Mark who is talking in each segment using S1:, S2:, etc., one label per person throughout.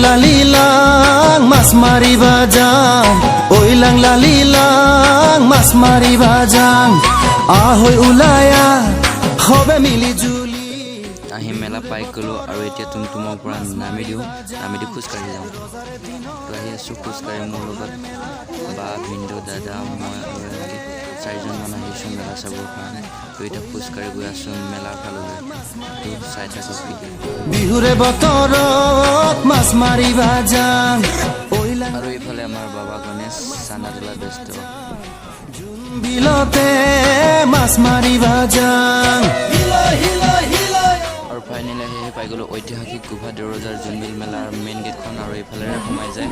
S1: লালিলাং মাছ মাৰিবা যাম ঐ লালিলাং মাছ মাৰিবা যাম আহৈ ওলায়া হবে মিলি জুলি
S2: আহি মেলা পাই গ'লো আৰু এতিয়া তুমতুমৰ পৰা নামি দি খোজকাঢ়ি যাওঁ তো আহি আছোঁ খোজকাঢ়ি মোৰ লগত বা ভিনদেউ দাদা মই আৰু চাৰিজনমান আহিছোঁ মেলা চাবৰ কাৰণে তো এতিয়া খোজকাঢ়ি গৈ আছোঁ মেলাৰ ফাললৈ তো চাই থাকক
S1: বিহুৰে বতৰত মাছ মাৰিবা যাম
S2: আৰু এইফালে আমাৰ বাবা গণেশ চান্দা তোলা ব্যস্ত
S1: বিলতে মাছ মাৰিবা যাম
S2: আৰু ফাইনেলি আহি পাই গ'লো ঐতিহাসিক গোভা দেউৰজাৰ জোনবিল মেলাৰ মেইন গেটখন আৰু এইফালেৰে সোমাই যায়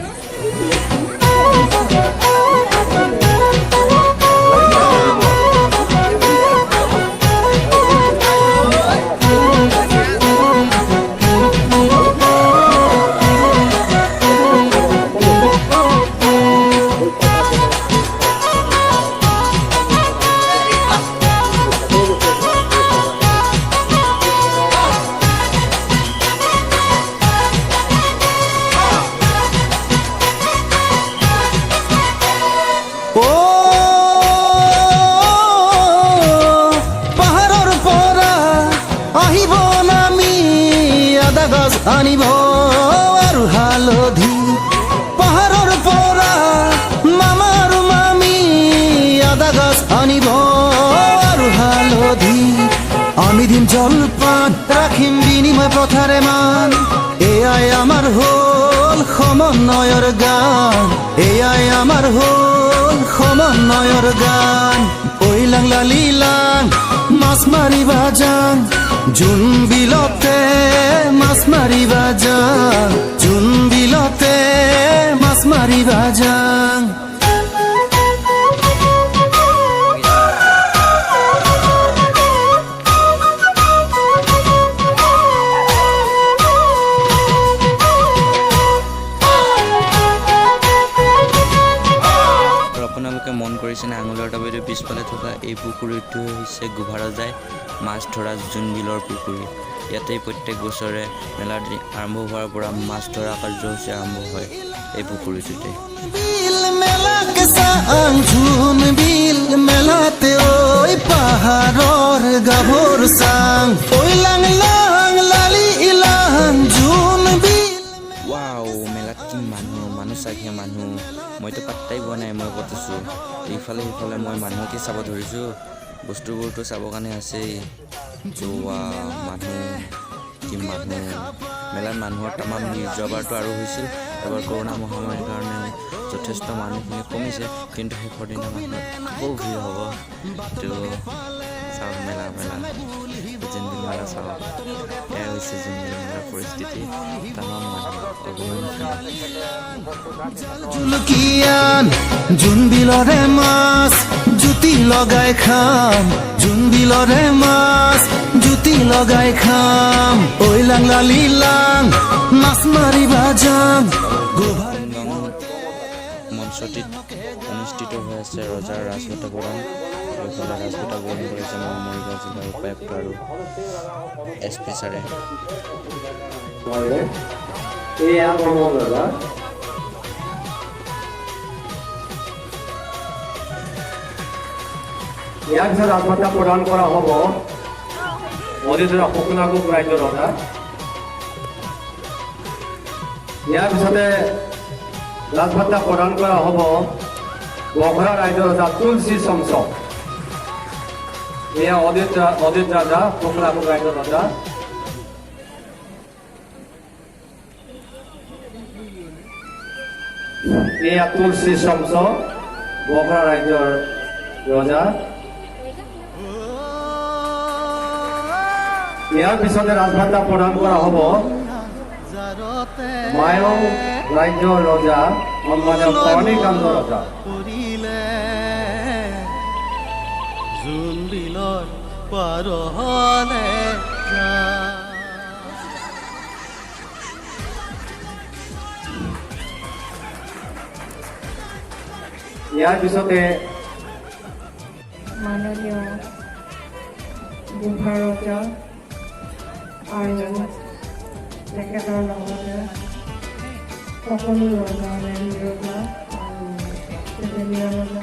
S1: আনিব আৰু হালধি পাহাৰৰ পৰা মামা আৰু মামী আদা গাছ আনিব আৰু হালধি আমি দিম জলপান ৰাখিম বিনিময় প্ৰথাৰে মান এয়াই আমাৰ হ'ল সমন্বয়ৰ গান এয়াই আমাৰ হ'ল সমন্বয়ৰ গান ঐ লালিলাং মাছ মাৰিবা যাম জোন বিলতে মাছ মাৰিবা যাম জোন বিলতে মাছ মাৰিবা যাম
S2: আপোনালোকে মন কৰিছেনে আঙুলিৰ টাবিৰ পিছফালে থকা এই পুখুৰীটো হৈছে গোভাৰজাই মাছ ধৰা জোনবিলৰ পুখুৰী ইয়াতেই প্ৰত্যেক বছৰে মেলাৰ দিন আৰম্ভ হোৱাৰ পৰা মাছ ধৰা কাৰ্যসূচী আৰম্ভ হয় এই পুখুৰীটোতে
S1: মেলাতে ঐ পাহাৰৰ গাভৰ চাং ঐ লালি ইলাং জোনবিল
S2: ৱাও মেলাত কি মানুহ চাগে মানুহ মইতো পাত্তাই পোৱা নাই মই ক'ত আছোঁ ইফালে সিফালে মই মানুহকে চাব ধৰিছোঁ বস্তুবোৰতো চাবৰ কাৰণে আছেই মানুহ কি মানুহ মেলাত মানুহৰ তামাম যোৱাবাৰতো আৰু হৈছিল এবাৰ কৰোণা মহামাৰীৰ কাৰণে যথেষ্ট মানুহখিনি কমিছে কিন্তু শেষৰ দিনা মানুহৰ আকৌ ভিৰ হ'ব তো চাওক মেলা জোনবিল মেলা চাওক এয়া হৈছে জোনবিল মেলাৰ পৰিস্থিতি তামাম মানুহ
S1: জুলুকিয়ান জোনবিলৰে মাছ জুতি লগাই খাম জোনবিলৰে মাছ জুতি লগাই খাম ঐ লালিলাং মাছ মাৰিবা যাম
S2: মঞ্চটিত অনুষ্ঠিত হৈ আছে ৰজাৰ ৰাজবঁটা প্ৰদান এইফালে ৰাজবঁটা গ্ৰহণ কৰিছে মৰিগাঁও জিলাৰ উপায়ুক্ত আৰু SP ছাৰে
S3: ইয়াৰ পিছত ৰাজবঁটা প্ৰদান কৰা হ'ব মৰিগাঁও অশোকনাগৰ ৰাজ্যৰ ৰজা ইয়াৰ পিছতে ৰাজবঁটা প্ৰদান কৰা হ'ব বঘৰা ৰাজ্যৰ ৰজা তুলসী চমচ এয়া অদিত ৰাজা অশোকনাগৰ ৰাজ্যৰ ৰজা এয়া তুলসী চমচ বঘৰা ৰাজ্যৰ ৰজা ইয়াৰ পিছতে ৰাজবঁটা প্ৰদান কৰা হ'ব মায়ং ৰাজ্যৰ ৰজা সন্মানীয় কৰ্ণিকান্ত ৰজা
S1: জোনবিলৰ পাৰহলে
S3: ইয়াৰ পিছতে
S4: মাননীয় গোভা ৰজা আৰু তেখেতৰ লগতে সকলো ৰজানে ৰজা আৰু তেতেলীয়া ৰজা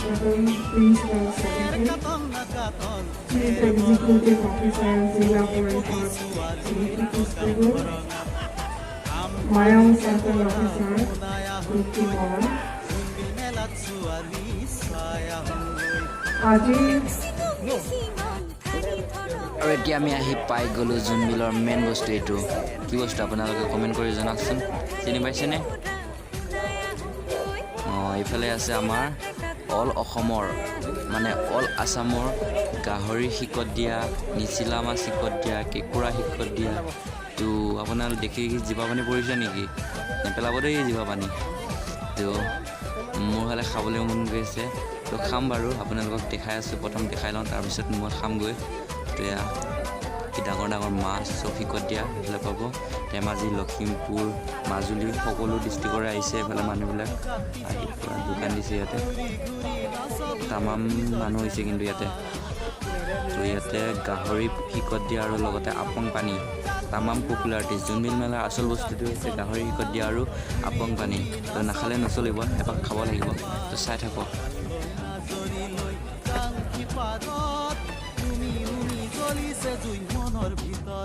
S4: আৰু principal secretary chief executive officer জিলা পৰিষদ মায়ং চাৰ্কেল অফিচাৰ দীপ্তি বৰা আজি
S2: আৰু এতিয়া আমি আহি পাই গ'লোঁ জোনবিলৰ মেইন বস্তু এইটো কি বস্তু আপোনালোকে কমেণ্ট কৰি জনাওকচোন চিনি পাইছেনে অঁ এইফালে আছে আমাৰ অল অসমৰ মানে অল আছামৰ গাহৰি শিকত দিয়া নিচিলা মাছ শিকত দিয়া কেঁকুৰা শিকত দিয়া তো আপোনালোকে দেখি জিভা পানী পৰিছে নেকি নেপেলাব দেই জিভা পানী তো মোৰ হ'লে খাবলৈ মন গৈছে তো খাম বাৰু আপোনালোকক দেখাই আছোঁ প্ৰথম দেখাই লওঁ তাৰপিছত মই খামগৈ তো এয়া কি ডাঙৰ ডাঙৰ মাছ চব শিকত দিয়া এইফালে পাব ধেমাজি লখিমপুৰ মাজুলী সকলো ডিষ্ট্ৰিক্টৰে আহিছে এইফালে মানুহবিলাক আহি পূৰা দোকান দিছে ইয়াতে তামাম মানুহ হৈছে কিন্তু ইয়াতে তো ইয়াতে গাহৰি শিকত দিয়া আৰু লগতে আপং পানী তামাম পপুলাৰিটি জোনবিল মেলাৰ আচল বস্তুটো হৈছে গাহৰি শিকত দিয়া আৰু আপং পানী তো নাখালে নচলিব এপাক খাব লাগিব তো চাই থাকক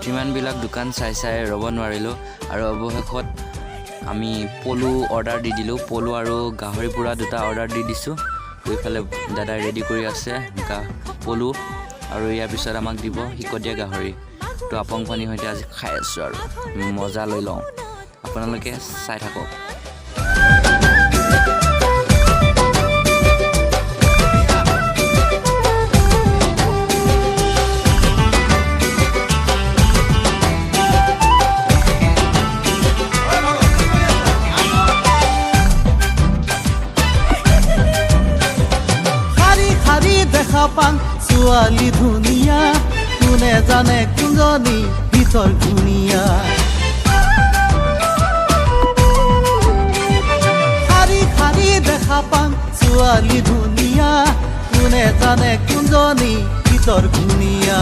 S2: যিমানবিলাক দোকান চাই চাই ৰ'ব নোৱাৰিলোঁ আৰু অৱশেষত আমি পলু অৰ্ডাৰ দি দিলোঁ পলু আৰু গাহৰি পোৰা দুটা অৰ্ডাৰ দি দিছোঁ এইফালে দাদাই ৰেডি কৰি আছে পলু আৰু ইয়াৰ পিছত আমাক দিব শিকতীয়া গাহৰি তো আপং পানীৰ সৈতে আজি খাই আছোঁ আৰু মজা লৈ লওঁ আপোনালোকে চাই থাকক
S1: পাং ছোৱালী ধুনীয়া কোনে জানে কোনজনী ভিতৰ ধুনীয়া শাৰী শাৰী দেখা পাং ছোৱালী ধুনীয়া কোনে জানে কোনজনী ভিতৰ ধুনীয়া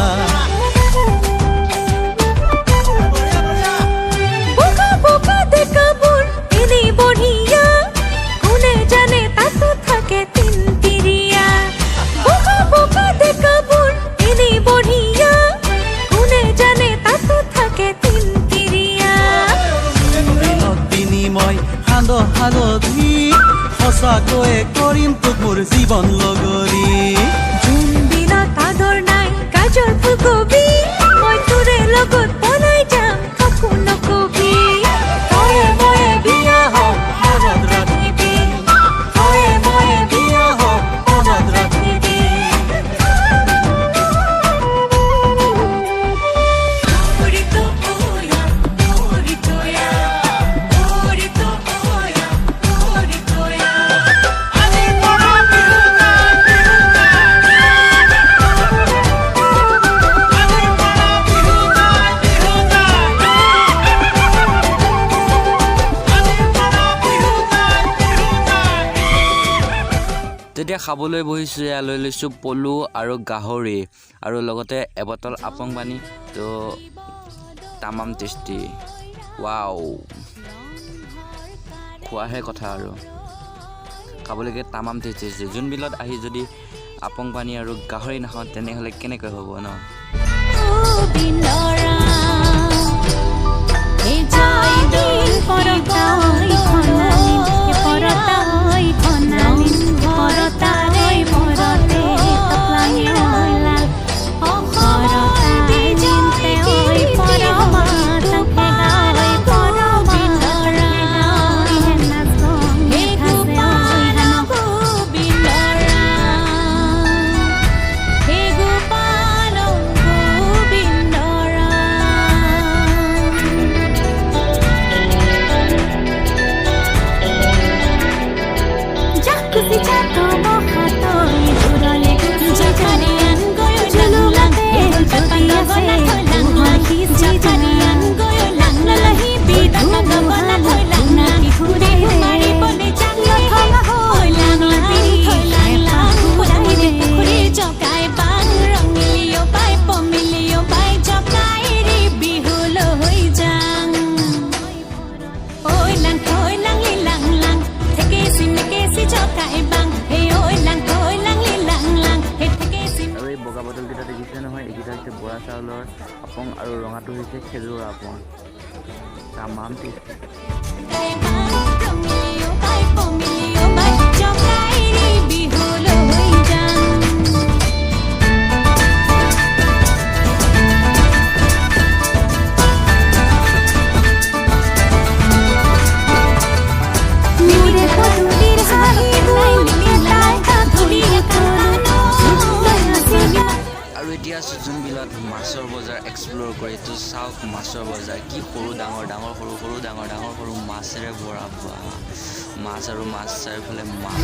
S1: হালধি সঁচাকৈয়ে কৰিম তোক মোৰ জীৱন লগৰী
S5: জোনবিলত আদৰ নাই গাজৰ ফুলকবি মই তোৰে লগত বনাই যাম কাকো নকবি
S1: তয়ে ময়ে বিয়া হওঁ মনত ৰাখিবি তয়ে ময়ে বিয়া হওঁ মনত ৰাখিবি
S2: তেতিয়া খাবলৈ বহিছোঁ এয়া লৈ লৈছোঁ পলু আৰু গাহৰি আৰু লগতে এবটল আপং পানী তো তামাম টেষ্টি ৱাও খোৱাহে কথা আৰু খাবলৈকে তামাম টেষ্টি আছে জোনবিলত আহি যদি আপং পানী আৰু গাহৰি নাখাওঁ তেনেহ'লে কেনেকৈ হ'ব ন
S5: Oi,
S2: হৈছে বৰা চাউলৰ আপং আৰু ৰঙাটো হৈছে খেজুৰৰ আপং। তামাম টেষ্টি। এতিয়া আছোঁ জোনবিলত মাছৰ বজাৰ এক্সপ্ল'ৰ কৰি। এইটো চাওক মাছৰ বজাৰ, কি সৰু ডাঙৰ ডাঙৰ সৰু সৰু ডাঙৰ ডাঙৰ সৰু মাছেৰে ভৰা। মাছ আৰু মাছ চাৰিওফালে মাছ।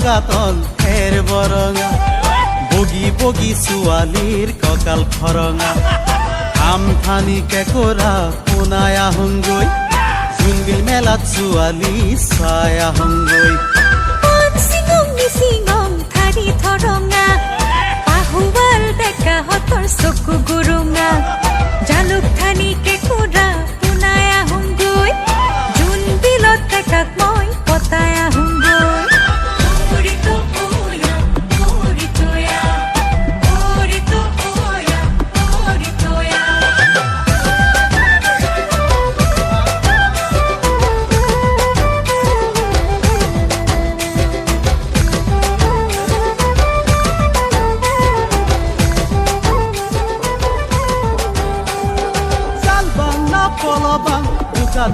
S6: কাতল ফেৰ বৰঙা বগী বগী ছোৱালীৰ কঁকাল ফৰঙা আমঠানি কেঁকোৰা পোনাই আহোঁগৈ জোনবিল মেলাত ছোৱালী চাই আহোঁগৈ
S5: চকু গুৰুঙা জালুকঠানি কেঁকোৰা পোনাই আহোঁগৈ জোনবিলত টেকাক মই পতাই আহোঁগৈ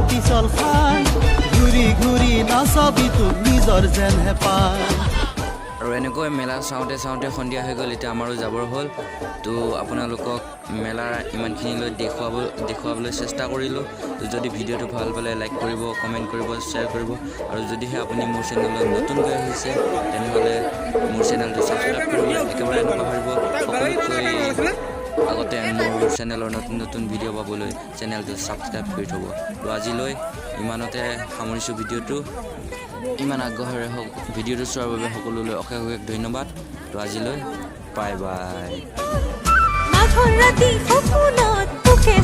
S6: পিছল খাই ঘূৰি ঘূৰি নাচাবি তোক নিজৰ যেন হেঁপাহ।
S2: আৰু এনেকৈ মেলা চাওঁতে চাওঁতে সন্ধিয়া হৈ গ'ল এতিয়া আমাৰো যাবৰ হ'ল তো আপোনালোকক মেলাৰ ইমানখিনিলৈ দেখুৱাবলৈ চেষ্টা কৰিলোঁ তো যদি ভিডিঅ'টো ভাল পালে লাইক কৰিব কমেণ্ট কৰিব শ্বেয়াৰ কৰিব আৰু যদিহে আপুনি মোৰ চেনেলত নতুনকৈ আহিছে তেনেহ'লে মোৰ চেনেলটো ছাবস্ক্ৰাইব কৰিবলৈ একেবাৰে নাপাহৰিব সকলোতকৈ আগতে মোৰ চেনেলৰ নতুন ভিডিঅ' পাবলৈ চেনেলটো ছাবস্ক্ৰাইব কৰি থ'ব তো আজিলৈ ইমানতে সামৰিছোঁ ভিডিঅ'টো ইমান আগ্ৰহেৰে হওক ভিডিঅ'টো চোৱাৰ বাবে সকলোলৈ অশেষ ধন্যবাদ তো আজিলৈ বাই বাই
S5: মাঘৰ ৰাতি সপোনত পোকে